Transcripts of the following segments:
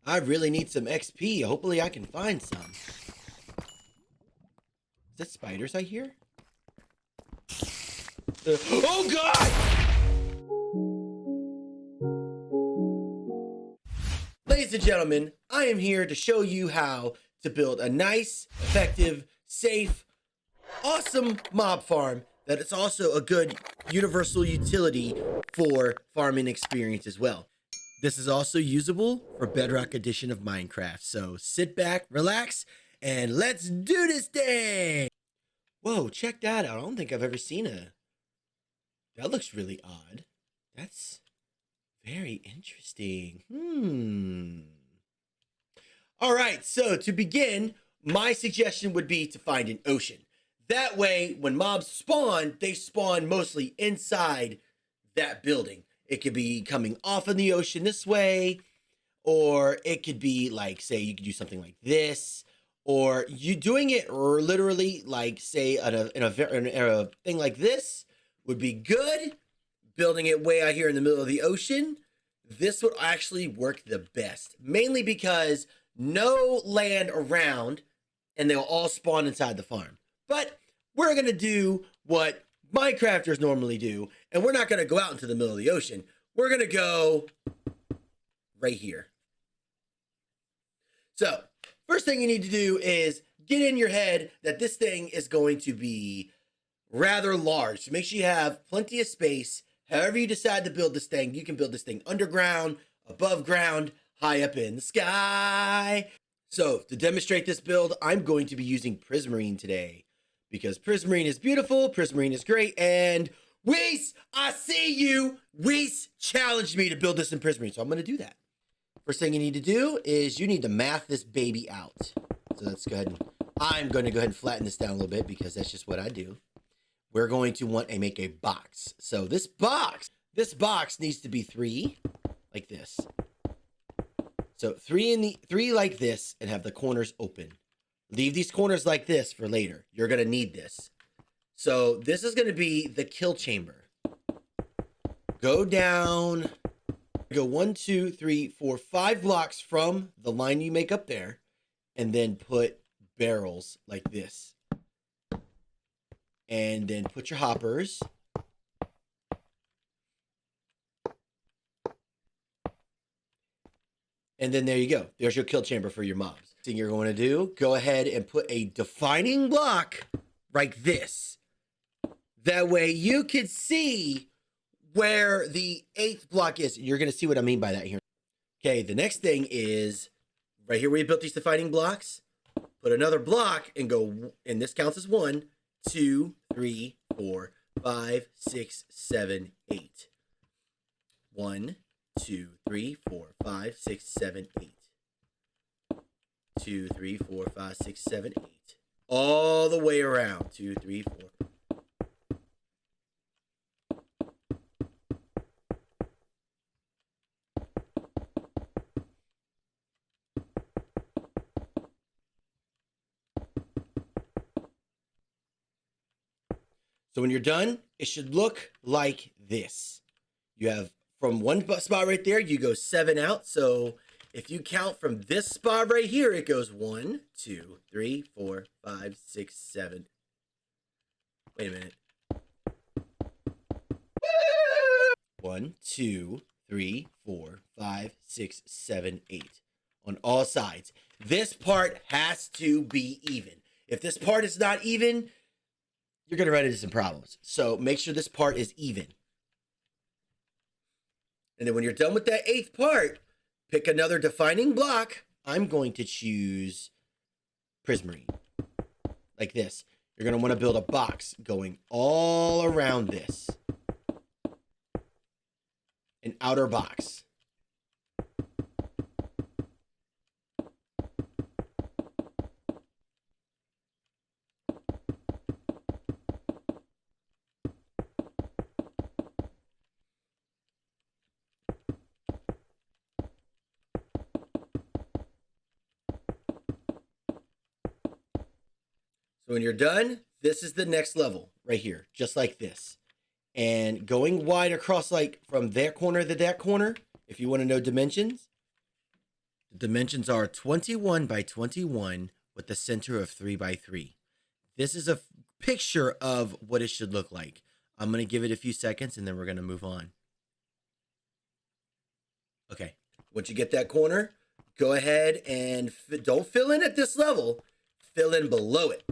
I really need some XP. Hopefully I can find some. Is that spiders I hear? Oh God! Ladies and gentlemen, I am here to show you how to build a nice, effective, safe, awesome mob farm that is also a good universal utility for farming experience as well. This is also usable for Bedrock edition of Minecraft. So sit back, relax, and let's do this thing. Whoa, check that out. I don't think I've ever seen that looks really odd. That's very interesting. All right, so to begin, my suggestion would be to find an ocean. That way, when mobs spawn, they spawn mostly inside that building. It could be coming off of the ocean this way, or it could be like, say, you could do something like this, or you doing it literally like, say, in a thing like this would be good. Building it way out here in the middle of the ocean, this would actually work the best, mainly because no land around and they'll all spawn inside the farm. But we're gonna do what Minecrafters normally do, and we're not gonna go out into the middle of the ocean. We're gonna go right here. So first thing you need to do is get in your head that this thing is going to be rather large. So make sure you have plenty of space. However you decide to build this thing, you can build this thing underground, above ground, high up in the sky. So to demonstrate this build, I'm going to be using Prismarine today because Prismarine is beautiful, Prismarine is great, and 𝐸𝐸, I see you. 𝐸𝐸 challenged me to build this in Prismarine, so I'm going to do that. First thing you need to do is you need to math this baby out. So let's go ahead and, I'm going to go ahead and flatten this down a little bit because that's just what I do. We're going to want to make a box. So this box needs to be 3 like this. So 3 like this and have the corners open. Leave these corners like this for later. You're going to need this. So this is going to be the kill chamber. Go down, go 1, 2, 3, 4, 5 blocks from the line you make up there, and then put barrels like this. And then put your hoppers. And then there you go. There's your kill chamber for your mobs. Thing you're going to do, go ahead and put a defining block like this. That way you can see where the 8th block is. You're going to see what I mean by that here. Okay, the next thing is right here where you built these defining blocks. Put another block and go, and this counts as 1, 2, 3, 4, 5, 6, 7, 8. 1, 2, 3, 4, 5, 6, 7, 8. 2, 3, 4, 5, 6, 7, 8. All the way around. 2, 3, 4. So when you're done, it should look like this. You have from one spot right there, you go 7 out. So if you count from this spot right here, it goes 1, 2, 3, 4, 5, 6, 7. Wait a minute. 1, 2, 3, 4, 5, 6, 7, 8 on all sides. This part has to be even. If this part is not even, you're going to run into some problems. So make sure this part is even. And then when you're done with that 8th part, pick another defining block. I'm going to choose Prismarine. Like this. You're going to want to build a box going all around this. An outer box. So when you're done, this is the next level right here, just like this. And going wide across, like from that corner to that corner, if you want to know dimensions, The dimensions are 21 by 21 with the center of 3 by 3. This is a picture of what it should look like. I'm going to give it a few seconds and then we're going to move on. Okay, once you get that corner, go ahead and don't fill in at this level, fill in below it.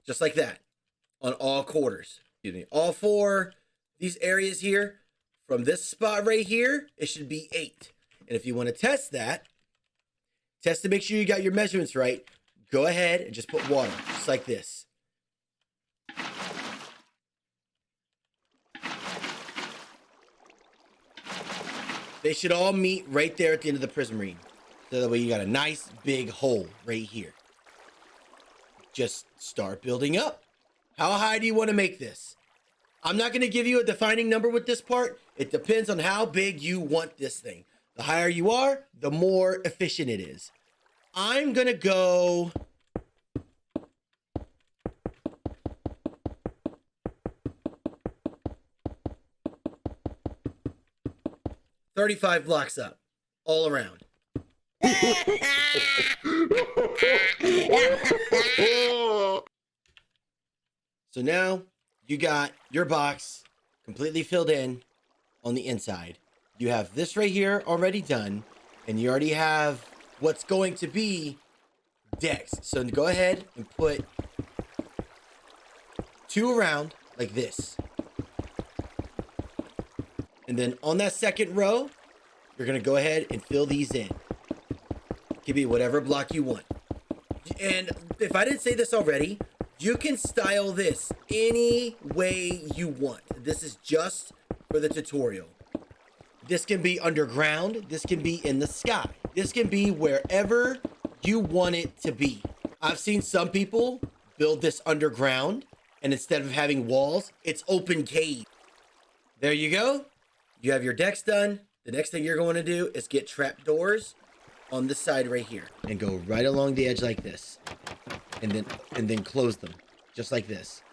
Just like that on all quarters. Excuse me, all four these areas here, from this spot right here, it should be 8. And if you want to test that, test to make sure you got your measurements right, go ahead and just put water, just like this. They should all meet right there at the end of the prism ring. So that way you got a nice big hole right here. Just start building up. How high do you want to make this? I'm not going to give you a defining number with this part. It depends on how big you want this thing. The higher you are, the more efficient it is. I'm going to go 35 blocks up, all around. So now you got your box completely filled in on the inside. You have this right here already done, and you already have what's going to be decks. So go ahead and put 2 around like this. And then on that second row, you're going to go ahead and fill these in. Give me whatever block you want. And if I didn't say this already, you can style this any way you want. This is just for the tutorial. This can be underground. This can be in the sky. This can be wherever you want it to be. I've seen some people build this underground, and instead of having walls, it's open cave. There you go. You have your decks done. The next thing you're going to do is get trap doors on the side right here and go right along the edge like this, and then close them just like this.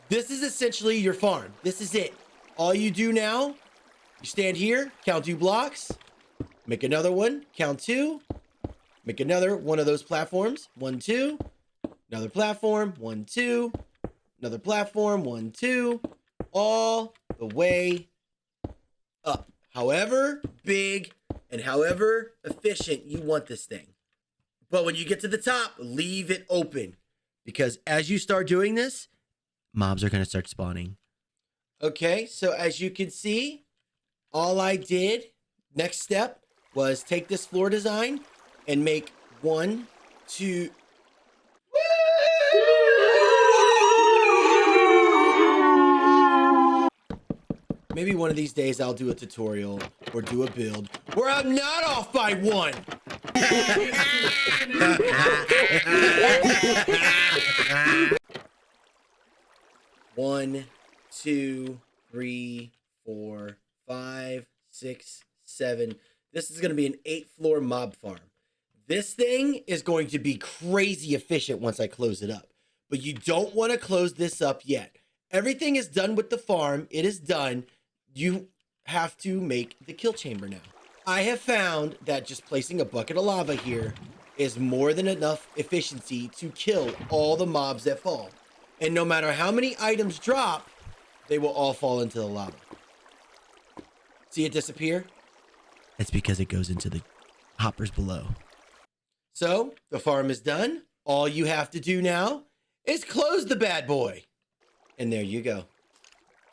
This is essentially your farm. This is it. All you do now, you stand here, count 2 blocks, make another one, count 2, make another one of those platforms, 1, 2, another platform, 1, 2, another platform, 1, 2, all the way up. However big and however efficient you want this thing. But when you get to the top, leave it open, because as you start doing this, mobs are going to start spawning. Okay, so as you can see, all I did, next step, was take this floor design and make 1, 2... Maybe one of these days I'll do a tutorial or do a build where I'm not off by 1. 1, 2, 3, 4, 5, 6, 7. This is going to be an 8-floor mob farm. This thing is going to be crazy efficient once I close it up. But you don't want to close this up yet. Everything is done with the farm. It is done. You have to make the kill chamber now. I have found that just placing a bucket of lava here is more than enough efficiency to kill all the mobs that fall. And no matter how many items drop, they will all fall into the lava. See it disappear? That's because it goes into the hoppers below. So the farm is done. All you have to do now is close the bad boy. And there you go.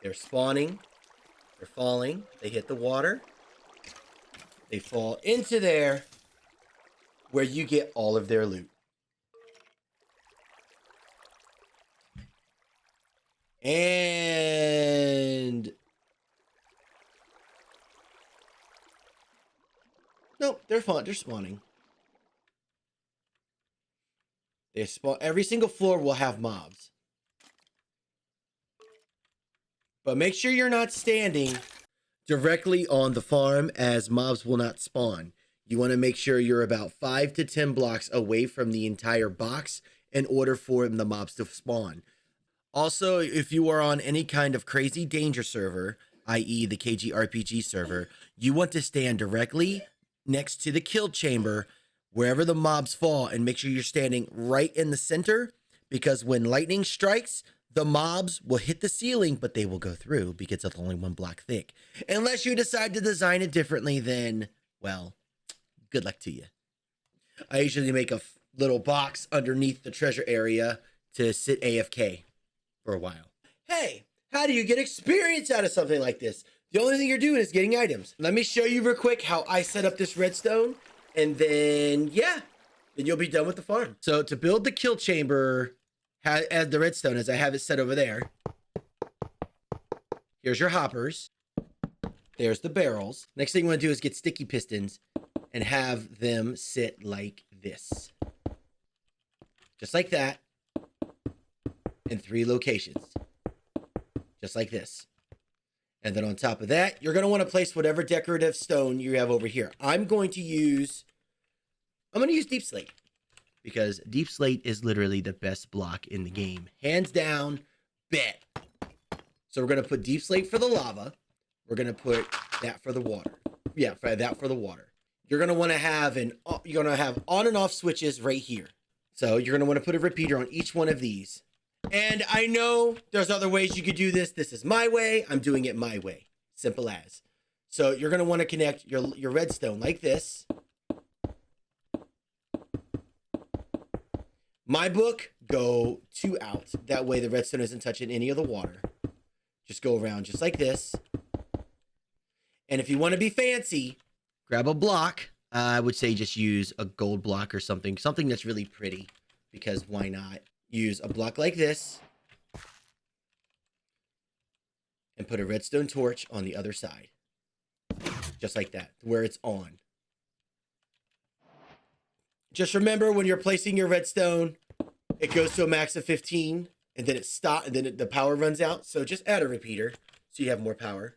They're spawning. They're falling. They hit the water. They fall into there where you get all of their loot. And nope, they're fine. They're spawning. They spawn. Every single floor will have mobs. But make sure you're not standing directly on the farm, as mobs will not spawn. You want to make sure you're about 5 to 10 blocks away from the entire box in order for the mobs to spawn. Also, if you are on any kind of crazy danger server, i.e. the KGRPG server, you want to stand directly next to the kill chamber wherever the mobs fall, and make sure you're standing right in the center, because when lightning strikes, the mobs will hit the ceiling, but they will go through because it's only one block thick. Unless you decide to design it differently, then, well, good luck to you. I usually make a little box underneath the treasure area to sit AFK for a while. Hey, how do you get experience out of something like this? The only thing you're doing is getting items. Let me show you real quick how I set up this redstone, and then, yeah, then you'll be done with the farm. So to build the kill chamber, as the redstone, as I have it set over there, here's your hoppers. There's the barrels. Next thing you want to do is get sticky pistons and have them sit like this. Just like that. In 3 locations. Just like this. And then on top of that, you're going to want to place whatever decorative stone you have over here. I'm going to use deep slate, because deep slate is literally the best block in the game. Hands down, bet. So we're going to put deep slate for the lava. We're going to put that for the water. Yeah, that for the water. You're going to want to have on and off switches right here. So you're going to want to put a repeater on each one of these. And I know there's other ways you could do this. This is my way. I'm doing it my way. Simple as. So you're going to want to connect your redstone like this. My book, go 2 out. That way the redstone isn't touching any of the water. Just go around just like this. And if you want to be fancy, grab a block. I would say just use a gold block or something that's really pretty, because why not? Use a block like this and put a redstone torch on the other side. Just like that, where it's on. Just remember, when you're placing your redstone, it goes to a max of 15, and then it stops, and then the power runs out. So just add a repeater so you have more power.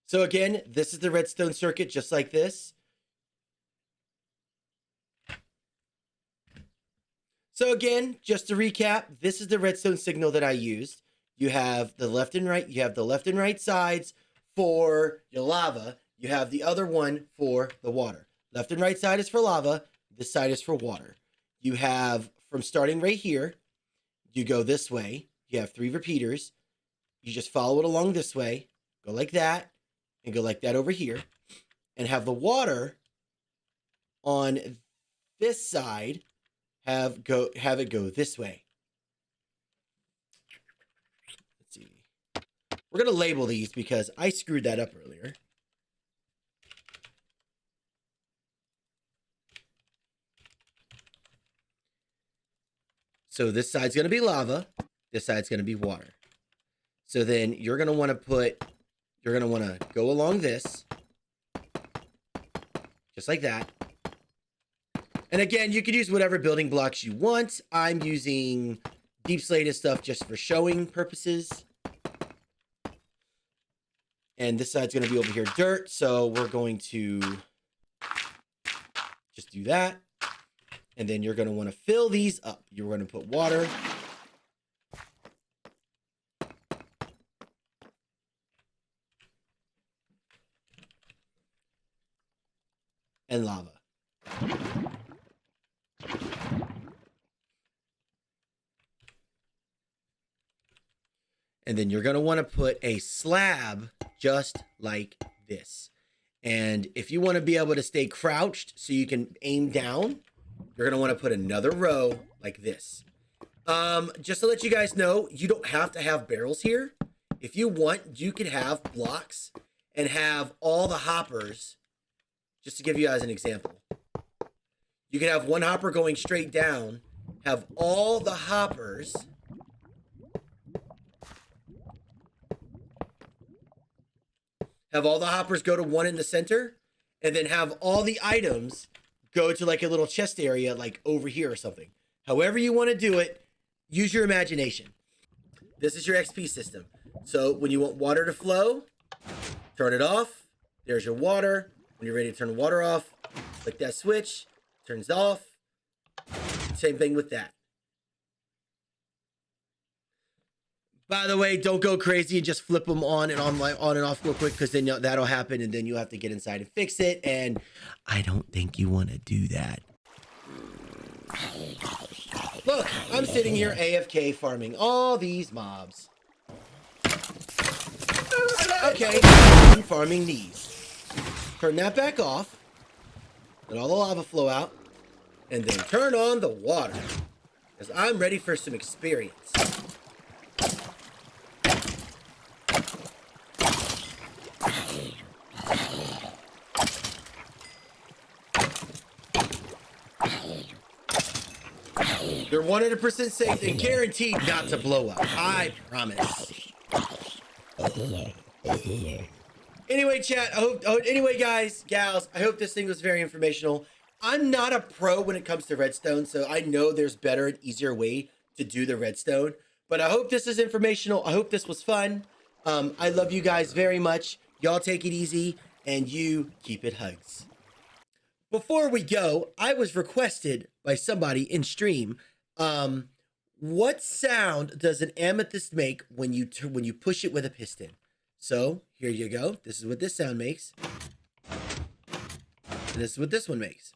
So again, this is the redstone circuit, just like this. So again, just to recap, this is the redstone signal that I used. You have the left and right. You have the left and right sides for your lava. You have the other one for the water. Left and right side is for lava. This side is for water. You have, from starting right here, you go this way. You have 3 repeaters. You just follow it along this way. Go like that. And go like that over here. And have the water on this side have it go this way. Let's see. We're going to label these because I screwed that up earlier. So this side's going to be lava. This side's going to be water. So then you're going to want to go along this. Just like that. And again, you could use whatever building blocks you want. I'm using deep slate and stuff just for showing purposes. And this side's going to be over here dirt. So we're going to just do that. And then you're going to want to fill these up. You're going to put water. And lava. And then you're going to want to put a slab just like this. And if you want to be able to stay crouched so you can aim down, you're going to want to put another row like this. Just to let you guys know, you don't have to have barrels here. If you want, you could have blocks and have all the hoppers. Just to give you guys an example, you could have one hopper going straight down, have all the hoppers go to one in the center, and then have all the items go to like a little chest area, like over here or something. However you want to do it, use your imagination. This is your XP system. So when you want water to flow, turn it off. There's your water. When you're ready to turn the water off, click that switch, turns off. Same thing with that. By the way, don't go crazy and just flip them on and off real quick, because then that'll happen and then you'll have to get inside and fix it. And I don't think you want to do that. Look, I'm sitting here AFK farming all these mobs. Okay, I'm farming these. Turn that back off. Let all the lava flow out. And then turn on the water, because I'm ready for some experience. They're 100% safe and guaranteed not to blow up. I promise. Anyway, chat, anyway, guys, gals, I hope this thing was very informational. I'm not a pro when it comes to redstone, so I know there's better and easier way to do the redstone. But I hope this is informational. I hope this was fun. I love you guys very much. Y'all take it easy, and you keep it hugs. Before we go, I was requested by somebody in stream. What sound does an amethyst make when you push it with a piston? So here you go. This is what this sound makes. And this is what this one makes.